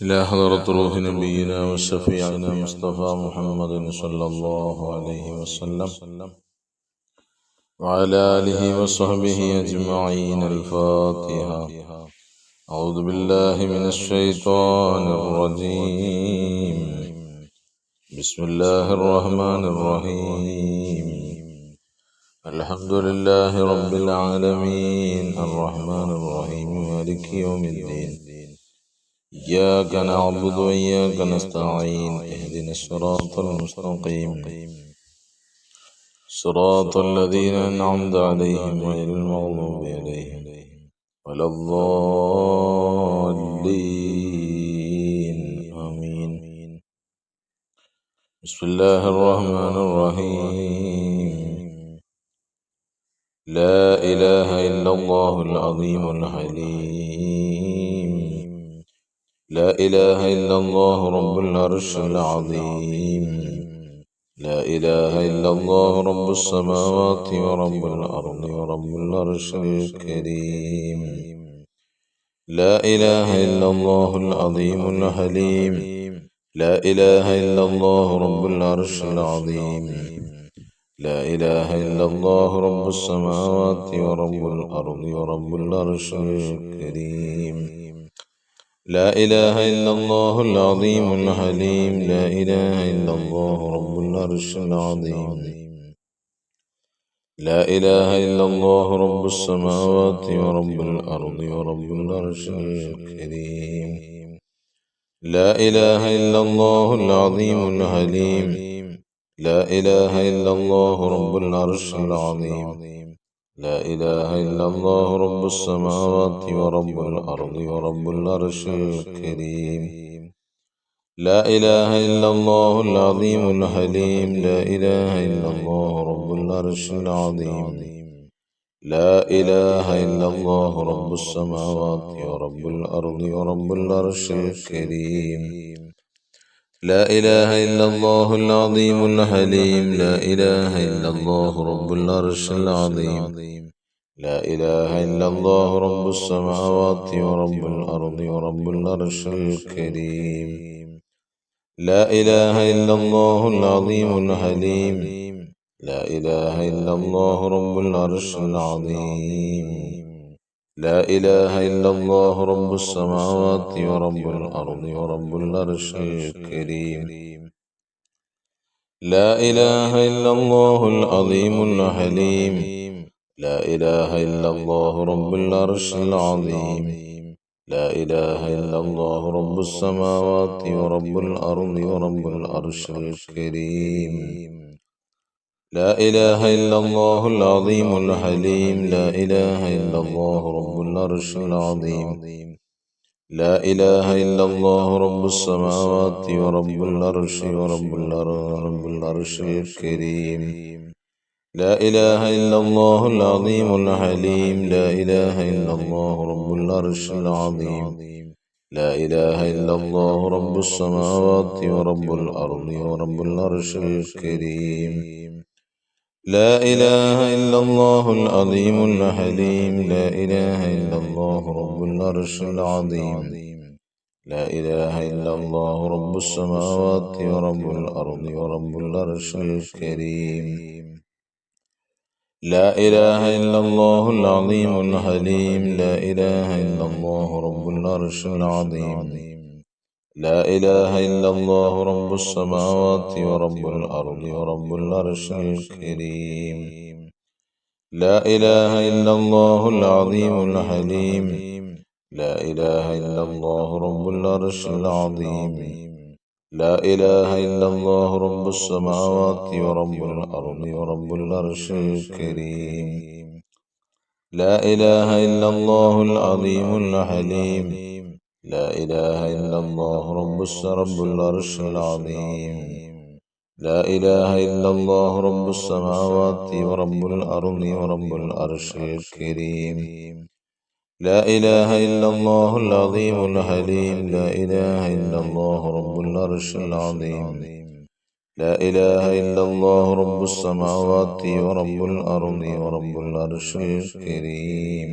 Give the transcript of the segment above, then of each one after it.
إلى حضرة روح نبينا وشفيعنا مصطفى محمد صلى الله عليه وسلم وعلى آله وصحبه أجمعين. الفاتحة. أعوذ بالله من الشيطان الرجيم. بسم الله الرحمن الرحيم. الحمد لله رب العالمين الرحمن الرحيم مالك يوم الدين. إياك نعبد وإياك نستعين. اهدنا الصراط المستقيم صراط الذين أنعمت عليهم غير المغضوب عليهم ولا الضالين. آمين. بسم الله الرحمن الرحيم. لا إله إلا الله العظيم الحليم. لا إله إلا الله رب العرش العظيم. لا إله إلا الله رب السماوات ورب الأرض ورب العرش الكريم. لا إله إلا الله العظيم الحليم. لا إله إلا الله رب العرش العظيم. لا إله إلا الله رب السماوات ورب الأرض ورب العرش الكريم. لا إله إلا الله العظيم الحليم. لا إله إلا الله رب العرش العظيم. لا إله إلا الله رب السماوات ورب الأرض ورب العرش الكريم. لا إله إلا الله العظيم الحليم. لا إله إلا الله رب العرش العظيم. لا إله إلا الله رب السماوات ورب الأرض ورب العرش الكريم. لا إله إلا الله العظيم الحليم. لا إله إلا الله رب العرش العظيم. لا إله إلا الله رب السماوات ورب الأرض ورب العرش الكريم. لا إله إلا الله العظيم الحليم. لا إله إلا الله رب العرش العظيم. لا إله إلا الله رب السماوات ورب الأرض ورب العرش الكريم. لا إله إلا الله العظيم الحليم. لا إله إلا الله رب العرش العظيم. لا إله إلا الله رب السماوات ورب الأرض ورب العرش الكريم. لا إله إلا الله العظيم الحليم. لا إله إلا الله رب العرش العظيم. لا إله إلا الله رب السماوات ورب الأرض ورب العرش الكريم. لا إله إلا الله العظيم الحليم. لا إله إلا الله رب العرش العظيم. لا إله إلا الله رب السماوات ورب العرش ورب العرش الكريم. لا إله إلا الله العظيم الحليم. لا إله إلا الله رب العرش العظيم. لا إله إلا الله رب السماوات ورب الأرض ورب العرش الكريم. لا إله إلا الله العظيم الحليم. لا إله إلا الله رب العرش العظيم. لا إله إلا الله رب السماوات ورب الأرض ورب العرش الكريم. لا إله إلا الله العظيم الحليم. لا إله إلا الله رب العرش العظيم. لا إله إلا الله رب السماوات ورب الأرض ورب العرش الكريم. لا إله إلا الله العظيم الحليم. لا إله إلا الله رب العرش العظيم. لا إله إلا الله رب السماوات ورب الأرض ورب العرش الكريم. لا إله إلا الله العظيم الحليم. لا إله إلا الله رب العرش العظيم. لا إله إلا الله رب السماوات ورب الأرض ورب العرش الكريم. لا إله إلا الله العظيم الحليم. لا إله إلا الله رب العرش العظيم. لا إله إلا الله رب السماوات ورب الأرض ورب العرش الكريم.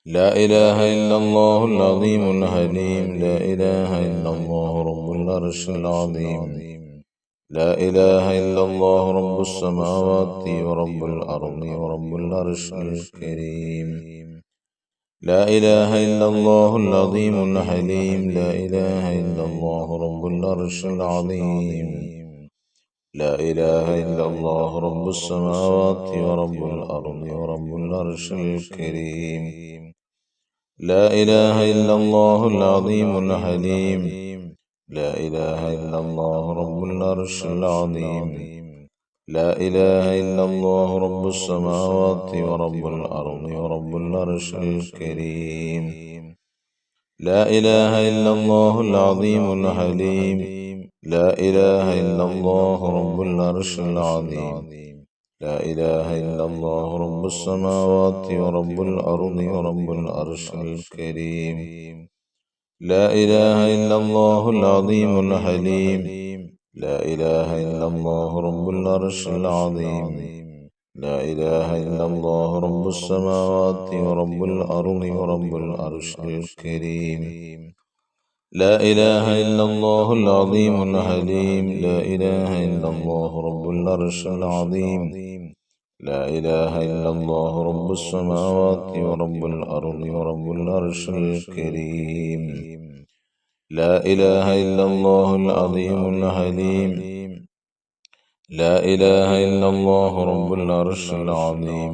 لا إله إلا الله العظيم الحليم. لا إله إلا الله رب العرش العظيم. لا إله إلا الله رب السماوات ورب الأرض ورب العرش الكريم. لا إله إلا الله العظيم الحليم. لا إله إلا الله رب العرش العظيم. لا إله إلا الله رب السماوات ورب الأرض ورب العرش الكريم. لا إله إلا الله العظيم الحليم. لا إله إلا الله رب العرش العظيم. لا إله إلا الله رب السماوات ورب الأرض ورب العرش الكريم. لا إله إلا الله العظيم الحليم. لا إله إلا الله رب العرش العظيم. لا إله إلا الله رب السماوات ورب الأرض ورب العرش الكريم. لا إله إلا الله العظيم الحليم. لا إله إلا الله رب العرش العظيم. لا إله إلا الله رب السماوات ورب الأرض ورب العرش الكريم. لا إله إلا الله العظيم الحليم. لا إله إلا الله رب العرش العظيم. لا إله إلا الله رب السماوات ورب الأرض ورب العرش الكريم. لا إله إلا الله العظيم الحليم. لا إله إلا الله رب العرش العظيم.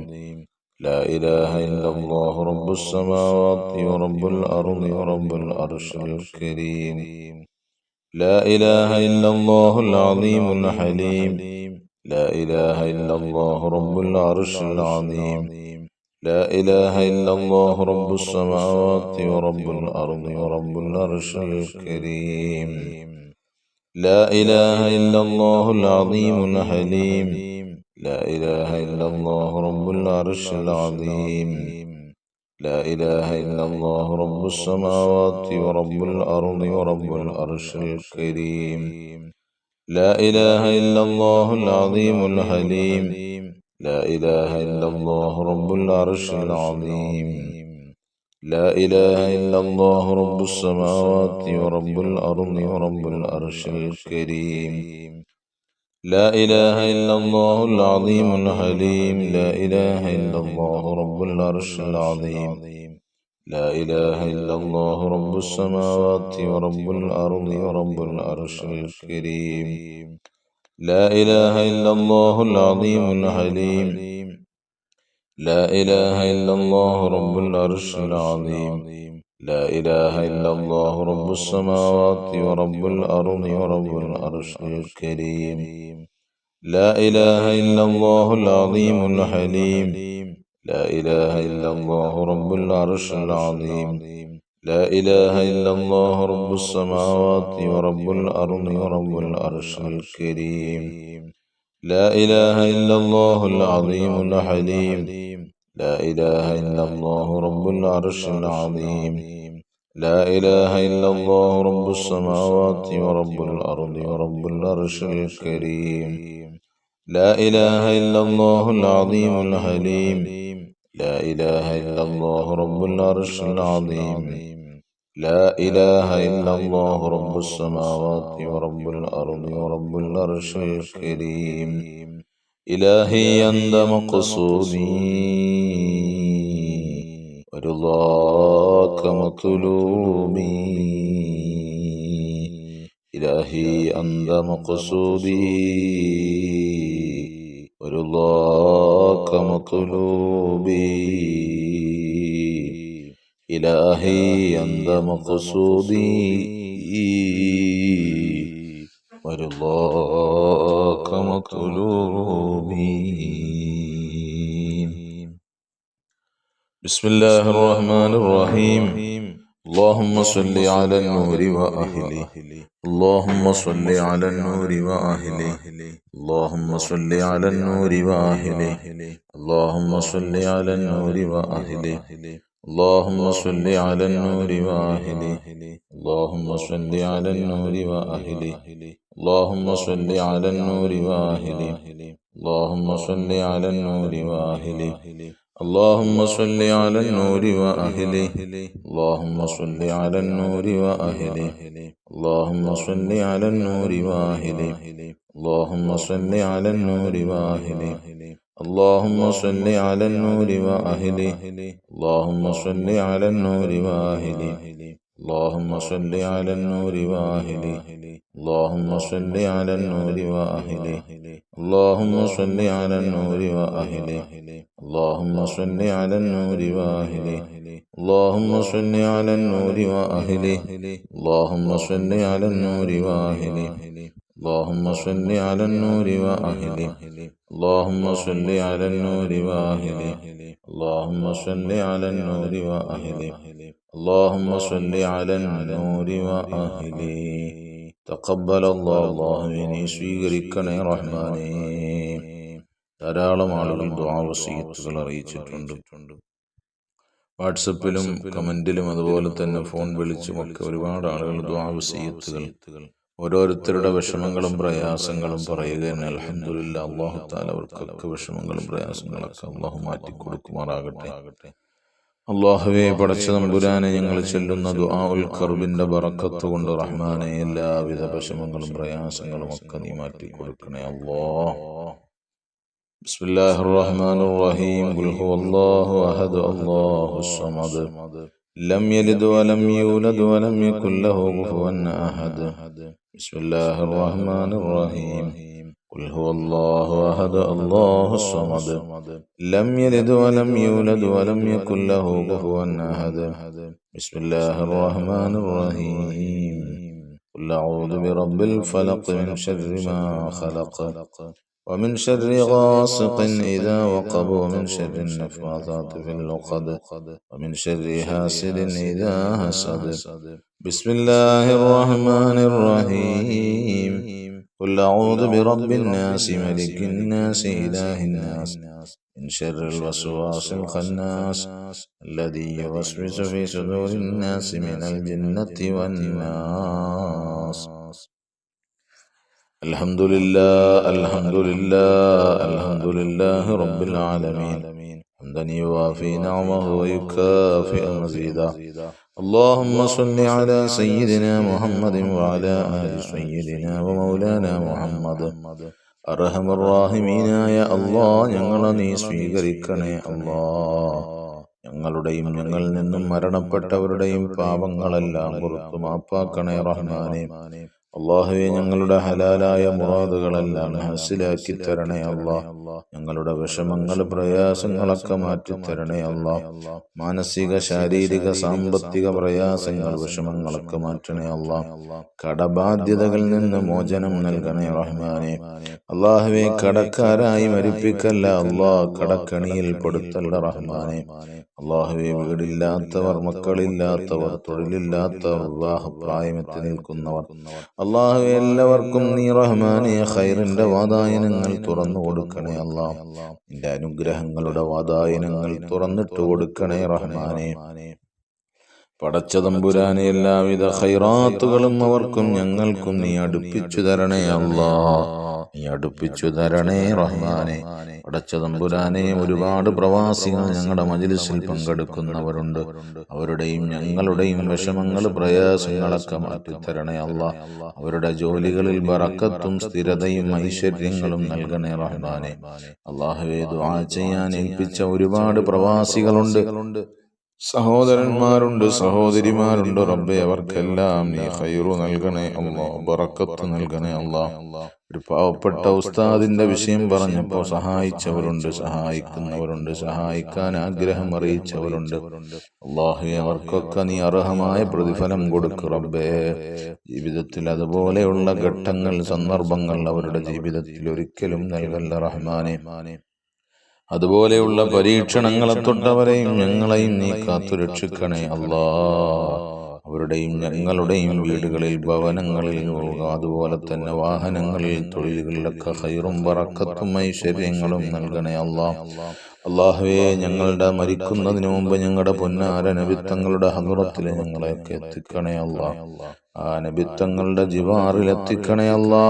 لا إله إلا الله رب السماوات ورب الأرض ورب العرش الكريم. لا إله إلا الله العظيم الحليم. لا إله إلا الله رب العرش العظيم. لا إله إلا الله رب السماوات ورب الأرض ورب العرش الكريم. لا إله إلا الله العظيم الحليم. لا إله إلا الله رب العرش العظيم. لا إله إلا الله رب السماوات ورب الأرض ورب العرش الكريم. لا إله إلا الله العظيم الحليم. لا إله إلا الله رب العرش العظيم. لا إله إلا الله رب السماوات ورب الأرض ورب العرش الكريم. لا إله إلا الله العظيم الحليم. لا إله إلا الله رب العرش العظيم. لا إله إلا الله رب السماوات ورب الأرض ورب العرش الكريم. لا إله إلا الله العظيم الحليم. لا إله إلا الله رب العرش العظيم. لا إله إلا الله رب السماوات ورب الأرض ورب العرش الكريم. لا إله إلا الله العظيم الحليم. لا إله إلا الله رب العرش العظيم. لا إله إلا الله رب السماوات ورب الأرض ورب العرش الكريم. لا إله إلا الله العظيم الحليم. لا إله إلا الله رب العرش العظيم. لا إله إلا الله رب السماوات ورب الأرض ورب العرش الكريم. لا إله إلا الله العظيم الحليم. لا إله إلا الله رب العرش العظيم. لا إله إلا الله رب السماوات ورب الأرض ورب العرش الكريم. إلهي أنت مقصودي ورضاك مطلوبي. إلهي أنت مقصودي ورضاك مطلوبي. إلهي أنت مقصودي ورضاك مطلوبي. بسم الله الرحمن الرحيم. اللهم صل على النور وأهله. اللهم صل على النور وأهله. اللهم صل على النور وأهله. اللهم صل على النور وأهله. اللهم صل على النور وأهله. اللهم صل على النور وأهله. اللهم صل على النور وأهله. اللهم صل على النور وأهله. اللهم صل على النور وأهله اللهم صل على النور وأهله اللهم صل على النور وأهله اللهم صل على النور وأهله اللهم صل على النور وأهله اللهم صل على النور وأهله اللهم صل على النور وأهله اللهم صل على النور وأهله اللهم صل على النور وأهله اللهم صل على النور وأهله اللهم صل على النور وأهله اللهم صل على النور وأهله اللهم صل على النور وأهله اللهم صل على النور وأهله اللهم صل على النور وأهله اللهم صل على النور وأهله തഖബ്ബൽ അല്ലാഹുവിനെ സ്വീകരിക്കണേ റഹ്മാനേ. ധാരാളം ആളുകൾ ദുആ വസിയത്തുകൾ അറിയിച്ചിട്ടുണ്ട്. വാട്സപ്പിലും കമന്റിലും അതുപോലെ തന്നെ ഫോൺ വിളിച്ചുമൊക്കെ ഒരുപാട് ആളുകൾ ദുആ വസിയത്തുകൾ ഓരോരുത്തരുടെ വിഷമങ്ങളും പ്രയാസങ്ങളും പറയുകയാണ്. അൽഹംദുലില്ലാഹ്, അല്ലാഹു തആല അവർക്കൊക്കെ വിഷമങ്ങളും പ്രയാസങ്ങളൊക്കെ അല്ലാഹു മാറ്റി കൊടുക്കുമാറാകട്ടെ. അല്ലാഹുവേ, പടച്ച തമ്പുരാനെ, ഞങ്ങൾ ചൊല്ലുന്ന ദുആഉൽ ഖർബിന്റെ ബറക്കത്ത് കൊണ്ട് റഹ്മാനെ എല്ലാവിധ വിഷമങ്ങളും പ്രയാസങ്ങളും ഒക്കെ നീ മാറ്റി കൊടുക്കണേ അല്ലാഹ്. ബിസ്മില്ലാഹിർ റഹ്മാനിർ റഹീം. ഖുൽ ഹുവല്ലാഹു അഹദ് അല്ലാഹുസ് സമദ് ലം യലിദ് വലം യൂലദ് വലം യകുൽ ലഹു കുഫുവൻ അഹദ്. ബിസ്മില്ലാഹിർ റഹ്മാനിർ റഹീം. ഖുൽ ഹുവല്ലാഹു അഹദ് അല്ലാഹുസ് സമദ് ലം യലിദ് വലം യൂലദ് വലം യകുൽ ലഹു കുഫുവൻ അഹദ്. ബിസ്മില്ലാഹിർ റഹ്മാനിർ റഹീം. ഖുൽ അഊദു ബിറബ്ബിൽ ഫലഖ് മിൻ ശർരി മാ ഖലഖ് ومن شر غاسق إذا وقب ومن شر النفاثات في العقد ومن شر حاسد إذا حسد. بسم الله الرحمن الرحيم. قل أعوذ برب الناس ملك الناس إله الناس من شر الوسواس الخناس الذي يوسوس في صدور الناس من الجنة والناس. الحمد لله الحمد لله الحمد لله رب العالمين حمدا يوافي نعمه ويكافئ مزيدا. اللهم صل على سيدنا محمد وعلى آل سيدنا ومولانا محمد. അർഹമ റഹീമീനായ അല്ലാഹ്, ഞങ്ങളെ നീ സ്വീകരിക്കണേ അല്ലാഹ്. ഞങ്ങളുടെയും ഞങ്ങളിൽ നിന്നും മരണപ്പെട്ടവരുടെയും പാപങ്ങളെല്ലാം പുറത്തു മാപ്പാക്കണേ റഹ്മാനേ. അല്ലാഹുവേ, ഞങ്ങളുടെ ഹലാലായ മുറാദുകളെല്ലാം ഹാസിലാക്കി തരണേ അല്ലാഹ്. ഞങ്ങളുടെ വിഷമങ്ങൾ പ്രയാസങ്ങളൊക്കെ മാറ്റിത്തരണേ അല്ലാഹ്. മാനസിക ശാരീരിക സാമ്പത്തിക പ്രയാസങ്ങൾ വിഷമങ്ങളൊക്കെ മാറ്റണേ അല്ലാഹ്. കടബാധ്യതകളിൽ നിന്ന് മോചനം നൽകണേ റഹ്മാനേ. അല്ലാഹുവേ, കടക്കാരായി മരിപ്പിക്കല്ല അല്ലാഹ്, കടക്കണിയിൽ പെടുത്തല്ല റഹ്മാനേ. അല്ലാഹുവേ, വീടില്ലാത്തവർ, മക്കളില്ലാത്തവർ, തൊഴിലില്ലാത്തവർ, വിവാഹപ്രായമെത്തി നിൽക്കുന്നവർ, അല്ലാഹുവേ, എല്ലാവർക്കും നീ റഹ്മാനേ ഖൈറിന്റെ വാതായനങ്ങൾ തുറന്നു കൊടുക്കണേ അല്ലാഹ്. നിന്റെ അനുഗ്രഹങ്ങളുടെ വാതായനങ്ങൾ തുറന്നിട്ട് കൊടുക്കണേ റഹ്മാനേ. പടച്ച തമ്പുരാനെ, എല്ലാവിധ ഖൈറാത്തുകളും അവർക്കും ഞങ്ങൾക്കും നീ അടുപ്പിച്ചു തരണേ അല്ലാഹ്. നീ അടുപ്പിച്ചു തരണേ റഹ്മാനെ. പടച്ച തമ്പുരാനെ, ഒരുപാട് പ്രവാസികൾ ഞങ്ങളുടെ മജ്‌ലിസിൽ പങ്കെടുക്കുന്നവരുണ്ട്. അവരുടെയും ഞങ്ങളുടെയും വിഷമങ്ങൾ പ്രയാസങ്ങളൊക്കെ മാറ്റിത്തരണേ അല്ലാഹ്. അവരുടെ ജോലികളിൽ ബറക്കത്തും സ്ഥിരതയും ഐശ്വര്യങ്ങളും നൽകണേ റഹ്മാനെ. അല്ലാഹുവേ, ദുആ ചെയ്യാൻ ഏൽപ്പിച്ച ഒരുപാട് പ്രവാസികളുണ്ട്, സഹോദരന്മാരുണ്ട്, സഹോദരിമാരുണ്ട്. റബ്ബേ, അവർക്കെല്ലാം നീ ഖൈറു നൽകണേ അല്ലാഹ്, ബറക്കത്ത് നൽകണേ അല്ലാഹ്. ഒരു പാവപ്പെട്ട ഉസ്താദിന്റെ വിഷയം പറഞ്ഞപ്പോൾ സഹായിച്ചവരുണ്ട്, സഹായിക്കുന്നവരുണ്ട്, സഹായിക്കാൻ ആഗ്രഹം അറിയിച്ചവരുണ്ട്. അല്ലാഹുവേ, അവർക്കൊക്കെ നീ അർഹമായ പ്രതിഫലം കൊടുക്കു റബ്ബേ. ജീവിതത്തിൽ അതുപോലെയുള്ള ഘട്ടങ്ങൾ, സന്ദർഭങ്ങൾ അവരുടെ ജീവിതത്തിൽ ഒരിക്കലും നൽകല്ല റഹ്മാനെ. അതുപോലെയുള്ള പരീക്ഷണങ്ങളെ തൊട്ടവരെയും ഞങ്ങളെയും നീ കാത്തുരക്ഷിക്കണേ അല്ലാഹ്. അവരുടെയും ഞങ്ങളുടെയും വീടുകളിൽ, ഭവനങ്ങളിൽ, അതുപോലെ തന്നെ വാഹനങ്ങളിൽ, തൊഴിലുകളിലൊക്കെ ഖൈറും ബറക്കത്തും ഐശ്വര്യങ്ങളും നൽകണേ അല്ലാഹ്. അല്ലാഹുവേ, ഞങ്ങളുടെ മരിക്കുന്നതിന് മുമ്പ് ഞങ്ങളുടെ പൊന്നാര നബിത്തങ്ങളുടെ ഹദ്റത്തിൽ ഞങ്ങളെയൊക്കെ എത്തിക്കണേ അല്ലാ. ആ നബിത്തങ്ങളുടെ ജിവാറിൽ എത്തിക്കണേ അല്ലാ.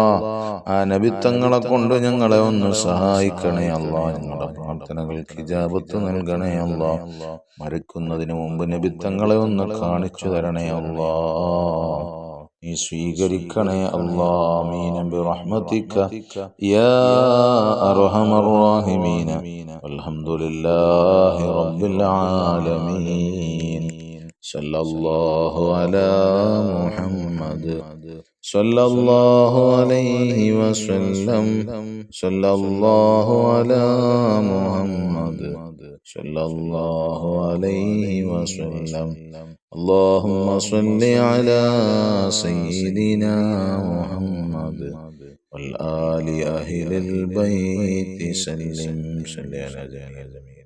ആ നബിത്തങ്ങളെ കൊണ്ട് ഞങ്ങളെ ഒന്ന് സഹായിക്കണേ അല്ലാ. ഞങ്ങളുടെ പ്രാർത്ഥനകൾക്ക് ഇജാബത്ത് നൽകണേ അല്ലാ. മരിക്കുന്നതിന് മുമ്പ് നബിത്തങ്ങളെ ഒന്ന് കാണിച്ചു തരണേ അല്ലാ. നീ സ്വീകരിക്കണേ അല്ലാ. ആമീൻ ബിറഹ്മതിക യാ അർഹമർ റഹീമീൻ. വൽഹംദുലില്ലാഹി റബ്ബിൽ ആലമീൻ. സല്ലല്ലാഹു അലാ മുഹമ്മദ് സല്ലല്ലാഹു അലൈഹി വസല്ലം. സല്ലല്ലാഹു അലാ മുഹമ്മദ് സല്ലല്ലാഹു അലൈഹി വസല്ലം. اللهم صل على سيدنا محمد والآل أهل البيت سلم. صل على جميع